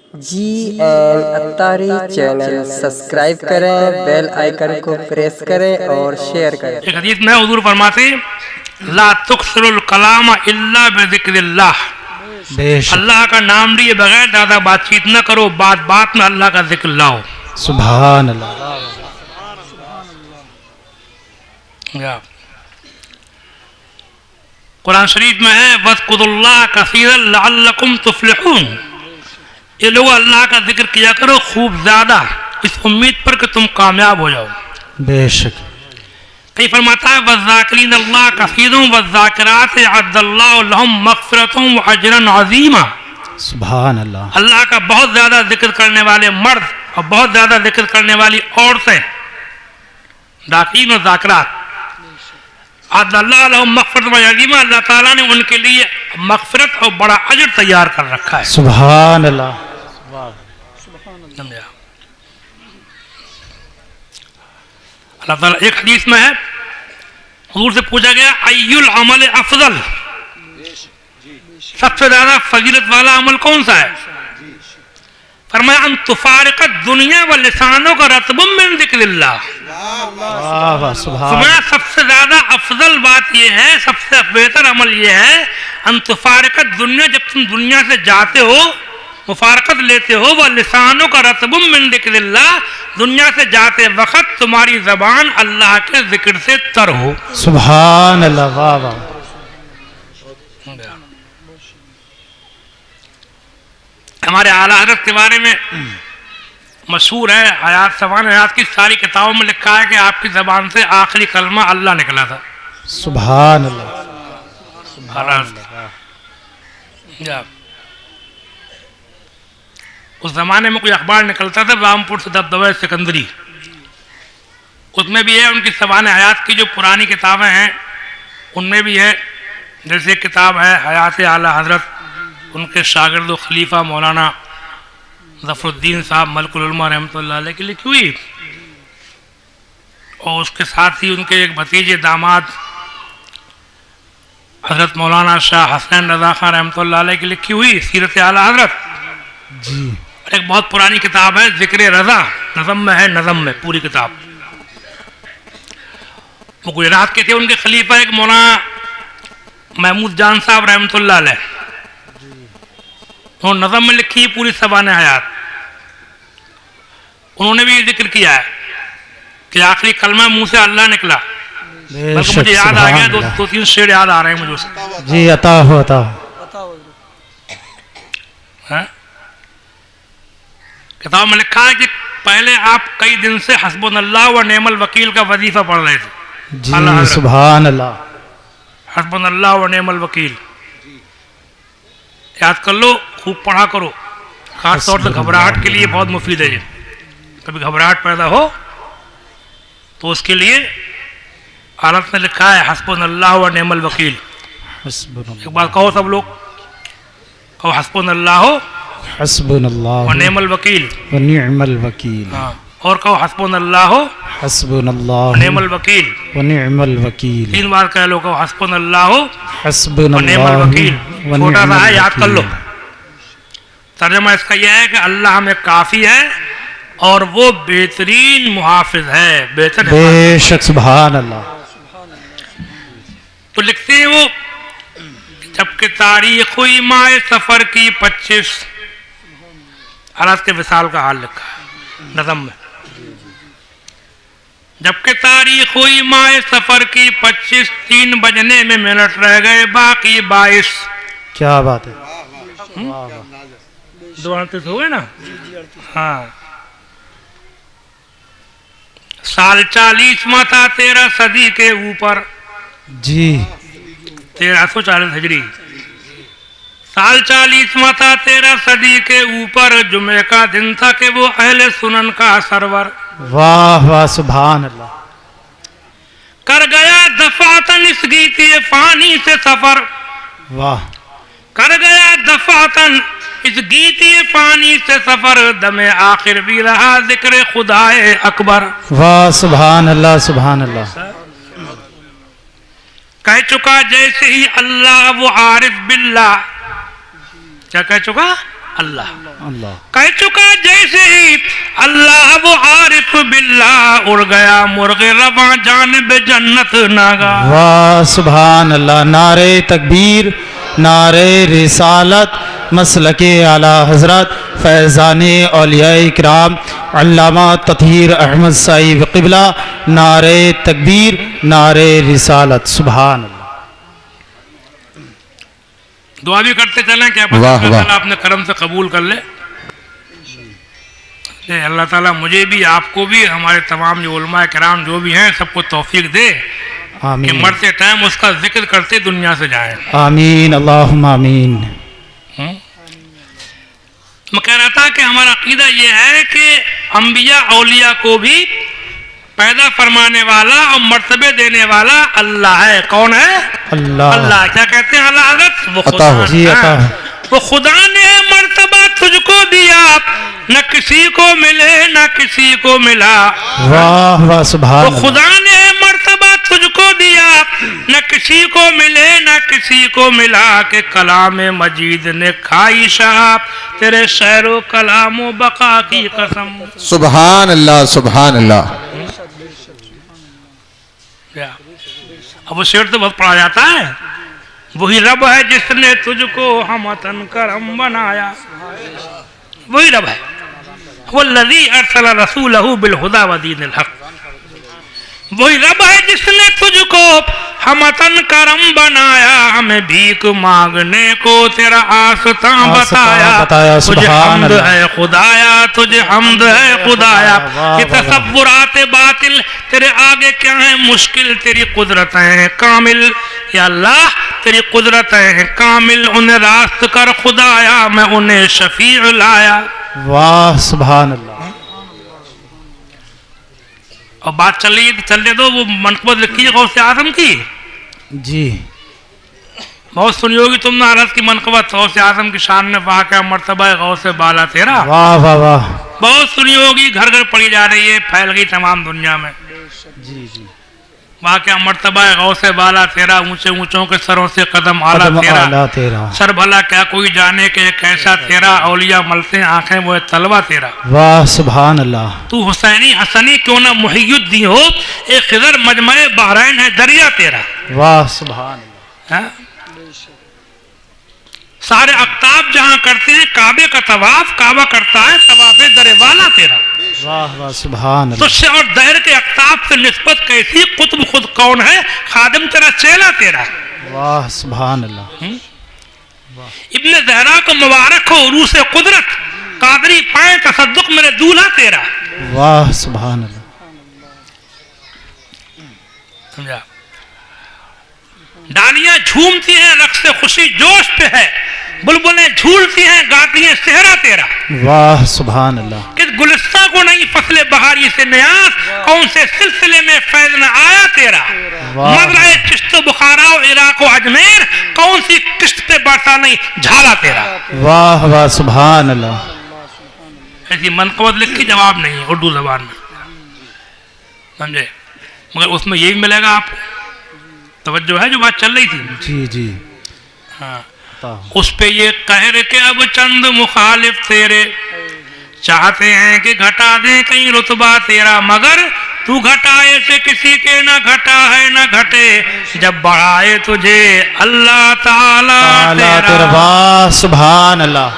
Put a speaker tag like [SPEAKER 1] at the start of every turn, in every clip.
[SPEAKER 1] Attari channel subscribe करें, bell icon को press करें और शेयर करें।
[SPEAKER 2] एक हदीस में हुजूर फरमाते ला तुक्सरुल कलाम इल्ला बिज़िक्रिल्लाह, अल्लाह का नाम लिए बगैर ज़्यादा बातचीत न करो, बात बात में अल्लाह का जिक्र लाओ।
[SPEAKER 3] सुभान अल्लाह।
[SPEAKER 2] कुरान शरीफ में है वज़कुरुल्लाह कसीरन लअल्लकुम तुफ्लिहून, ये लोग अल्लाह का जिक्र किया करो खूब ज्यादा, इस उम्मीद पर कि तुम कामयाब हो जाओ।
[SPEAKER 3] बेशक।
[SPEAKER 2] कई फरमाता है वज़ाकिरीन अल्लाह कसीरन वज़ाकिरात अअद्दल्लाहु लहुम मग़फ़िरतन व अजरन अज़ीमा।
[SPEAKER 3] सुभान अल्लाह।
[SPEAKER 2] अल्लाह का बहुत ज्यादा जिक्र करने वाले मर्द और बहुत ज्यादा जिक्र करने वाली औरतें, दाकीन और ज़ाकिरात, अअद्दल्लाहु लहुम मग़फ़िरतन व अज़ीमा, अल्लाह ताला ने उनके लिए मग़फ़िरत और बड़ा अजर तैयार कर रखा है।
[SPEAKER 3] सुभान अल्लाह।
[SPEAKER 2] अल्लाह ताला एक हदीस में है, हुजूर से पूछा गया अय्युल अमल अफजल, सबसे ज्यादा फजीलत वाला अमल कौन सा है? फरमाया अन तुफारिक़त दुनिया व लिसानो का रतबुम मिन ज़िक्रिल्लाह। फरमाया सबसे ज्यादा अफजल बात यह है, सबसे बेहतर अमल यह है अन तुफारिक़त दुनिया, जब तुम दुनिया से जाते हो, मुफारकत लेते हो, वह लिसानों का रतबुम मिन ज़िक्रिल्लाह, दुनिया से जाते वक्त तुम्हारी जबान अल्लाह के जिक्र से तर हो।
[SPEAKER 3] सुभान अल्लाह। वाह वाह।
[SPEAKER 2] हमारे आला हज़रत के बारे में मशहूर है, हयात सवान हयात की सारी किताबों में लिखा है कि आपकी जबान से आखिरी कलमा अल्लाह निकला था।
[SPEAKER 3] सुभान अल्लाह।
[SPEAKER 2] उस जमाने में कोई अखबार निकलता था रामपुर से दबदबा सिकंदरी, उसमें भी है उनकी सवान हयात की जो पुरानी किताबें हैं उनमें भी है। जैसे किताब है हयात आला हज़रत, उनके शागिर्द खलीफा मौलाना ज़फ़रुद्दीन साहब मलकुल उलमा रहमतुल्लाह अलैह की लिखी हुई, और उसके साथ ही उनके एक भतीजे दामाद हज़रत मौलाना शाह हसनैन रज़ा खान रहमतुल्लाह अलैह की लिखी हुई सीरत आला हज़रत
[SPEAKER 3] जी।
[SPEAKER 2] एक बहुत पुरानी किताब है ज़िक्र रज़ा, नज़म में है, नज़म में पूरी किताब। वो गुजरात के थे, उनके खलीफा एक मौलाना महमूद जान साहब रहमतुल्लाह अलैह, और नज़म में लिखी है पूरी सबान हयात। उन्होंने भी जिक्र किया है कि आखिरी कलमा मुंह से अल्लाह निकला, बल्कि मुझे याद आ गया, दो तीन शेर याद आ रहे हैं मुझे।
[SPEAKER 3] जी अता हो अता।
[SPEAKER 2] किताब में लिखा है कि पहले आप कई दिन से हस्बुनल्लाह व नेमल वकील का वजीफा पढ़ रहे थे।
[SPEAKER 3] जी सुभान अल्लाह।
[SPEAKER 2] हस्बुनल्लाह व नेमल वकील याद कर लो, खूब पढ़ा करो, खास तौर से घबराहट के लिए बहुत मुफीद है। ये कभी घबराहट पैदा हो तो उसके लिए आलत में लिखा है हस्बुनल्लाह व नेमल वकील। एक बात कहो सब लोग, कहो हस्बुनल्लाह
[SPEAKER 3] हस्बुनल्लाह
[SPEAKER 2] व नेमल वकील
[SPEAKER 3] व निअमल वकील।
[SPEAKER 2] हाँ, और कहो हस्बुनल्लाह
[SPEAKER 3] हस्बुनल्लाह
[SPEAKER 2] व नेमल वकील,
[SPEAKER 3] व निअमल वकील।
[SPEAKER 2] 3 बार कह लो, कहो हस्बुनल्लाह
[SPEAKER 3] हस्बुनल्लाह
[SPEAKER 2] व नेमल वकील।
[SPEAKER 3] व
[SPEAKER 2] छोटा सा है,
[SPEAKER 3] निअमल
[SPEAKER 2] याद कर लो।
[SPEAKER 3] वकील।
[SPEAKER 2] तर्जुमा इसका यह है कि अल्लाह हमें काफी है और वो बेहतरीन मुहाफिज है, बेहतर।
[SPEAKER 3] बेशक सुभान अल्लाह।
[SPEAKER 2] तो लिखते हैं वो, जबकि तारीख हुई माए सफर की 25, हालात के विसाल का हाल लिखा है नज़म में। जबकि तारीख हुई माए सफर की 25, 3 बजने में मिनट रह गए बाकी 22।
[SPEAKER 3] क्या बात है।
[SPEAKER 2] 2 हो गए ना। हाँ, साल 40वां था 13 सदी के ऊपर।
[SPEAKER 3] जी
[SPEAKER 2] 1340 हिजरी। साल 40वां था 13 सदी के ऊपर, जुमे का दिन था कि वो अहले सुनन का सरवर।
[SPEAKER 3] वाह वाह सुभान अल्लाह।
[SPEAKER 2] कर गया दफातन इस गीती फानी से सफर।
[SPEAKER 3] वाह।
[SPEAKER 2] कर गया दफातन इस गीती फानी से सफर, दमे आखिर भी रहा जिक्र खुदाए अकबर।
[SPEAKER 3] वाह सुभान अल्लाह सुभान अल्लाह।
[SPEAKER 2] कह चुका जैसे ही अल्लाह वो आरिफ बिल्ला, क्या कह चुका? अल्लाह।
[SPEAKER 3] अल्लाह।
[SPEAKER 2] कह चुका जैसे ही अल्लाह वो आरिफ बिल्लाह, उड़ गया मुर्गे रवा जानिब जन्नत नागा।
[SPEAKER 3] वाह सुभान अल्लाह। नारे तकबीर, नारे रिसालत, मसलके आला हजरत फैज़ान औलिया इकराम अल्लामा ततहीर अहमद साहिब क़िबला, नारे तकबीर, नारे रिसालत। सुभान अल्लाह।
[SPEAKER 2] दुआ भी करते चलें कि अल्लाह ताला अपने करम से कबूल कर ले। अल्लाह ताला मुझे भी, आपको भी, हमारे तमाम जो उलमा किराम जो भी हैं सबको तौफीक दे कि
[SPEAKER 3] आमीन।
[SPEAKER 2] मरते टाइम उसका जिक्र करते दुनिया से जाएं।
[SPEAKER 3] आमीन अल्लाहुम्मा आमीन।
[SPEAKER 2] मैं कह रहा था कि हमारा अकीदा ये है कि अंबिया औलिया को भी पैदा फरमाने वाला और मर्तबे देने वाला अल्लाह है। कौन है?
[SPEAKER 3] अल्लाह।
[SPEAKER 2] अल्लाह। क्या कहते हैं अल्लाह हज़रत? वो खुदा
[SPEAKER 3] जी, अता है।
[SPEAKER 2] वो खुदा ने मर्तबा तुझको दिया, न किसी को मिले न किसी को मिला।
[SPEAKER 3] वाह वाह सुभान
[SPEAKER 2] वो
[SPEAKER 3] अल्लाह।
[SPEAKER 2] खुदा ने मर्तबा तुझको दिया, न किसी को मिले न किसी को मिला। के कलाम मजीद ने खाई शाह, तेरे शहरो कलामो बका की कसम।
[SPEAKER 4] सुभान अल्लाह, सुभान अल्लाह।
[SPEAKER 2] अब वो शेर तो बहुत पढ़ा जाता है। वही रब है जिसने तुझको हमतन करम बनाया। वही रब है, वल्लज़ी अरसला रसूलहू बिलहुदा व दीनिल हक़। वही रब है जिसने तुझको हमतन करम बनाया, हमें भीख मांगने को तेरा आस्था बताया। तुझे हम्द है खुदाया, तुझे हम्द है खुदाया। ये तसव्वुरात बातिल तेरे आगे क्या है मुश्किल, तेरी कुदरतें हैं कामिल। या अल्लाह तेरी कुदरतें हैं कामिल, उन्हें रास्त कर खुदाया, मैं उन्हें शफीअ लाया।
[SPEAKER 3] वाह सुभान अल्लाह।
[SPEAKER 2] और बात चलने दो, वो मनक़बत लिखी है गौसे आज़म की।
[SPEAKER 3] जी
[SPEAKER 2] बहुत सुनी होगी तुमने अरस की मनक़बत, गौसे आज़म की शान में वाक़या मर्तबा गौसे बाला तेरा।
[SPEAKER 3] वाह वाह वाह।
[SPEAKER 2] बहुत सुनी होगी, घर घर पढ़ी जा रही है, फैल गई तमाम दुनिया में।
[SPEAKER 3] जी जी।
[SPEAKER 2] वाक़या मर्तबा गौसे बाला तेरा, ऊंचे ऊंचों के सरों से कदम आला तेरा। सर भला क्या कोई जाने के कैसा तेरा, औलिया मलते आंखें वो तलवा तेरा।
[SPEAKER 3] वाह सुभान अल्लाह।
[SPEAKER 2] तू हुसैनी हसनी क्यों ना मुहियुद्दीन हो, एक खिज़र मजमए बहरैन है दरिया तेरा।
[SPEAKER 3] वाह सुभान अल्लाह।
[SPEAKER 2] हाँ? सारे अफ्ताब जहां करते हैं काबे का तवाफ, काबा करता है तवाफे दरे वाला तेरा।
[SPEAKER 3] वाह वाह सुभान अल्लाह।
[SPEAKER 2] तुझसे और दहर के अफ्ताब से निस्बत कैसी, कुतुब खुद कौन है, खादिम तेरा चेला तेरा।
[SPEAKER 3] वाह सुभान अल्लाह।
[SPEAKER 2] इब्ने ज़हरा को मुबारक हो उरूस कुदरत, कादरी पाए तसद्दुक मेरे दूल्हा तेरा।
[SPEAKER 3] वाह सुभान अल्लाह।
[SPEAKER 2] समझा? डालियां झूमती हैं रक्स खुशी जोश पे है, बुलबुलें झूलती हैं गाती हैं सेहरा तेरा।
[SPEAKER 3] वाह सुभान अल्लाह।
[SPEAKER 2] किस गुलिस्ता को नहीं फसले बहारी से न्यास, कौन से सिलसिले में फैज न आया तेरा। मजरा चिश्त बुखारा इराक अजमेर, कौन सी किश्त पे बरसा नहीं झाला तेरा।
[SPEAKER 3] वाह वाह सुभान अल्लाह।
[SPEAKER 2] ऐसी मनक़बत लिख के जवाब नहीं है उर्दू जबान में, समझे? मगर उसमें यही मिलेगा आपको, तवज्जो है जो बात चल रही थी।
[SPEAKER 3] जी जी।
[SPEAKER 2] हाँ, उस पे ये कहर के अब चंद मुखालिफ तेरे चाहते हैं कि घटा दें कहीं रुतबा तेरा, मगर तू घटाए से किसी के ना घटा है ना घटे, जब बढ़ाए तुझे अल्लाह ताला तेरा।
[SPEAKER 3] वाह सुभान अल्लाह।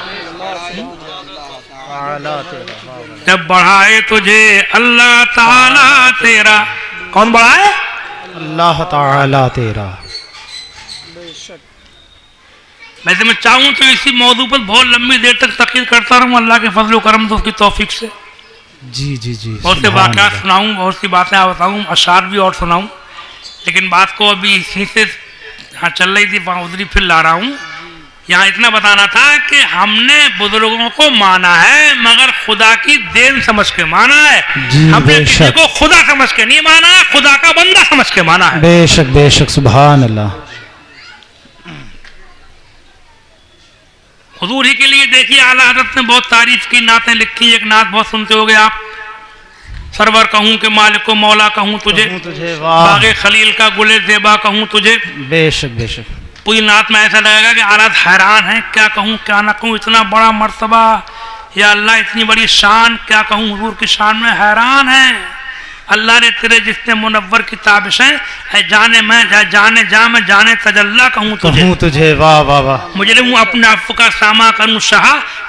[SPEAKER 2] जब बढ़ाए तुझे अल्लाह ताला तेरा। कौन बढ़ाए?
[SPEAKER 3] अल्लाह ताला तेरा।
[SPEAKER 2] वैसे मैं चाहूँ तो इसी मौजू पर बहुत लंबी देर तक तक़रीर करता रहूँ, अल्लाह के फजल व करम तो उसकी तौफीक से।
[SPEAKER 3] जी जी जी।
[SPEAKER 2] बहुत से वाक़यात सुनाऊँ, बहुत सी बातें बताऊँ, अशार भी और सुनाऊँ, लेकिन बात को अभी इसी से हाँ चल रही थी वहाँ उधरी फिर ला रहा हूँ। यहाँ इतना बताना था कि हमने बुजुर्गों को माना है मगर खुदा की देन समझ के माना है। हमने किसी को खुदा समझ के नहीं माना, खुदा का बंदा समझ के माना है।
[SPEAKER 3] बेशक बेशक सुभान अल्लाह।
[SPEAKER 2] हुजूर ही के लिए देखिए आला हज़रत ने बहुत तारीफ की नातें लिखी। एक नात बहुत सुनते होगे आप, सरवर कहूँ के मालिक को मौला कहूँ तुझे, बागे खलील का गुले ज़ेबा कहूँ तुझे।
[SPEAKER 3] बेशक बेशक।
[SPEAKER 2] पूरी नात में ऐसा लगेगा कि आराध हैरान है, क्या कहूँ क्या ना कहूँ, इतना बड़ा मर्तबा या अल्लाह, इतनी बड़ी शान, क्या कहूँ हुजूर की शान में हैरान है। अल्लाह ने तेरे जितने मुनव्वर की ताबिशें जाने मैं जाने जा मैं जाने तजल्ला कहूँ
[SPEAKER 3] तुझे वाह वाह वाह,
[SPEAKER 2] मुझे मुँह अपने अफ़ का सामा करूँ शाह,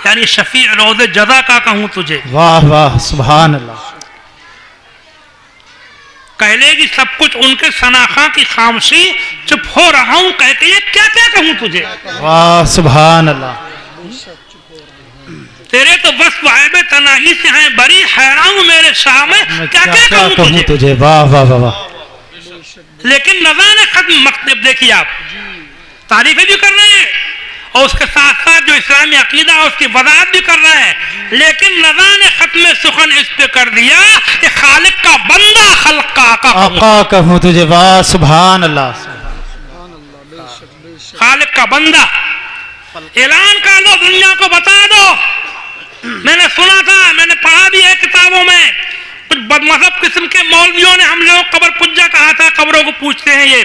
[SPEAKER 2] यानी शफी रोज़े जज़ा का कहूँ तुझे।
[SPEAKER 3] वाह वाह सुभान अल्लाह।
[SPEAKER 2] कह लेगी सब कुछ उनके सनाखा की खामोशी, चुप हो रहा हूँ कह के ये क्या क्या कहूँ तुझे।
[SPEAKER 3] वाह सुभान अल्लाह।
[SPEAKER 2] तेरे तो बस वाहिब तनाही से हैं बड़ी, हैरान हूँ मेरे शाह में क्या क्या कहूँ
[SPEAKER 3] तुझे। वाह वाह वाह वाह।
[SPEAKER 2] लेकिन नज़ान खत्म मकतब देखिए आप, तारीफें भी कर रहे हैं और उसके साथ साथ जो इस्लामी अकीदा है उसकी वजाहत भी कर रहे हैं, लेकिन नज़ान खत्म सुखन इस पे कर दिया कि खालिक का बंदा खल्क का
[SPEAKER 3] आका कहूँ तुझे। वाह सुभान अल्लाह।
[SPEAKER 2] खालिक का बंदा, ऐलान कर दो, दुनिया को बता दो। मैंने सुना था, मैंने पढ़ा भी है किताबों में, कुछ बदमज़हब किस्म के मौलवियों ने हम लोग कब्र पुज्जा कहा था, कब्रों को पूछते हैं ये,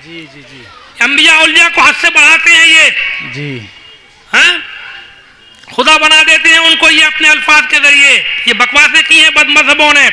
[SPEAKER 3] जी जी जी,
[SPEAKER 2] अंबिया उलिया को हद से बढ़ाते हैं ये
[SPEAKER 3] जी,
[SPEAKER 2] हाँ? खुदा बना देते हैं उनको ये अपने अल्फाज के जरिए। ये बकवासें की हैं बदमज़हबों ने।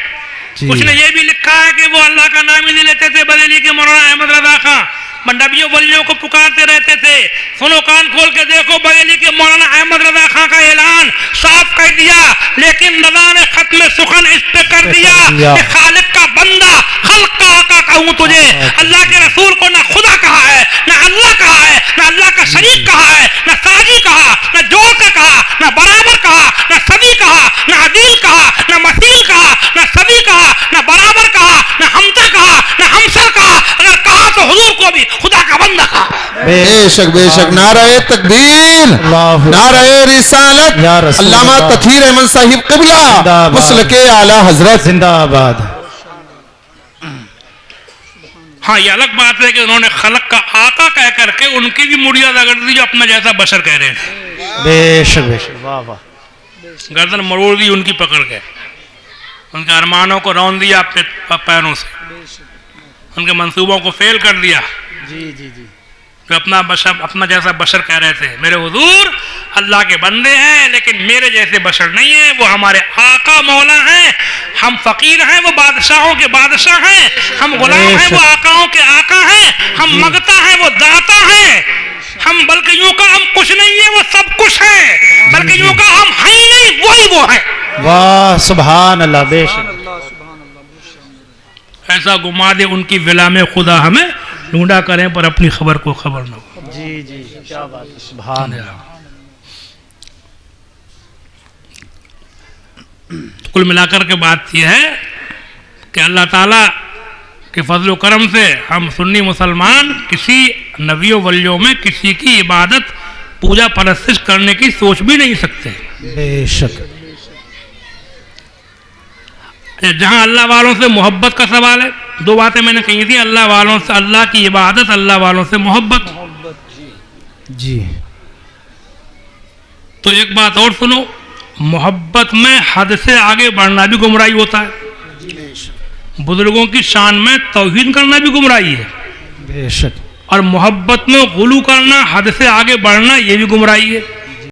[SPEAKER 2] कुछ ने ये भी लिखा है कि वो अल्लाह का नाम ही नहीं लेते थे, बरेली के मौलाना अहमद रजा खां मंडबियों वलियों को पुकारते रहते थे। सुनो कान खोल के देखो, बरेली के मौलाना अहमद रजा खां का ऐलान साफ कर दिया, लेकिन नज़ान खत्म सुखन इस पे कर दिया कि खालिक का बंदा खल्क का आका कहूँ तुझे। अल्लाह के रसूल को ना खुदा कहा है, ना अल्लाह कहा है, ना अल्लाह का शरीक कहा है, ना साजी कहा, ना जोड़ के कहा, ना बराबर कहा, ना सभी कहा, ना अदील कहा, ना मसील कहा, ना सभी कहा, ना बराबर कहा, ना हमता कहा, ना हमसर कहा। अगर कहा तो हुजूर को भी खुदा का बंदा कहा।
[SPEAKER 4] बेशक बेशक। नाराए तकबीर, नाराए रिसालत, अल्लामा तथीर अहमद साहिब क़िबला मुस्लिके आला हजरत जिंदाबाद।
[SPEAKER 2] हाँ, ये अलग बात है कि उन्होंने खलक का आका कह करके उनकी भी मुड़िया रगड़ दी जो अपना जैसा बशर कह रहे हैं।
[SPEAKER 3] बेशक बेशक, वाह वाह।
[SPEAKER 2] गर्दन मरोड़ दी उनकी पकड़ के, उनके अरमानों को रौंद दिया अपने पैरों से, उनके मंसूबों को फेल कर दिया।
[SPEAKER 3] जी जी जी,
[SPEAKER 2] जो अपना बशर, अपना जैसा बशर कह रहे थे। मेरे हुजूर अल्लाह के बंदे हैं, लेकिन मेरे जैसे बशर नहीं है, वो हमारे आका मौला हैं। हम फकीर हैं, वो बादशाहों के बादशाह हैं। हम गुलाम हैं, वो आकाओं के आका हैं। हम मगता हैं, वो दाता हैं। हम बल्कि यूं का हम कुछ नहीं है, वो सब कुछ है। बल्कि यूं का हम हैं ही नहीं, वही वो है।
[SPEAKER 3] वाह सुभान अल्लाह। बेशक
[SPEAKER 2] ऐसा घुमा दे उनकी विला में खुदा हमें ढूंढा करें पर अपनी खबर को खबर न हो।
[SPEAKER 3] जी जी, क्या बात है, सुभान अल्लाह।
[SPEAKER 2] कुल मिलाकर के बात यह है कि अल्लाह ताला के फजल करम से हम सुन्नी मुसलमान किसी नबियों वलियों में किसी की इबादत पूजा परस्तिश करने की सोच भी नहीं सकते।
[SPEAKER 3] बेशक।
[SPEAKER 2] जहाँ अल्लाह वालों से मोहब्बत का सवाल है, दो बातें मैंने कही थी, अल्लाह वालों से अल्लाह की इबादत, अल्लाह वालों से मोहब्बत।
[SPEAKER 3] जी,
[SPEAKER 2] तो एक बात और सुनो, मोहब्बत में हद से आगे बढ़ना भी गुमराही होता है। बुजुर्गों की शान में तौहीन करना भी गुमराही है।
[SPEAKER 3] बेशक।
[SPEAKER 2] और मोहब्बत में गुलू करना, हद से आगे बढ़ना, ये भी गुमराही है।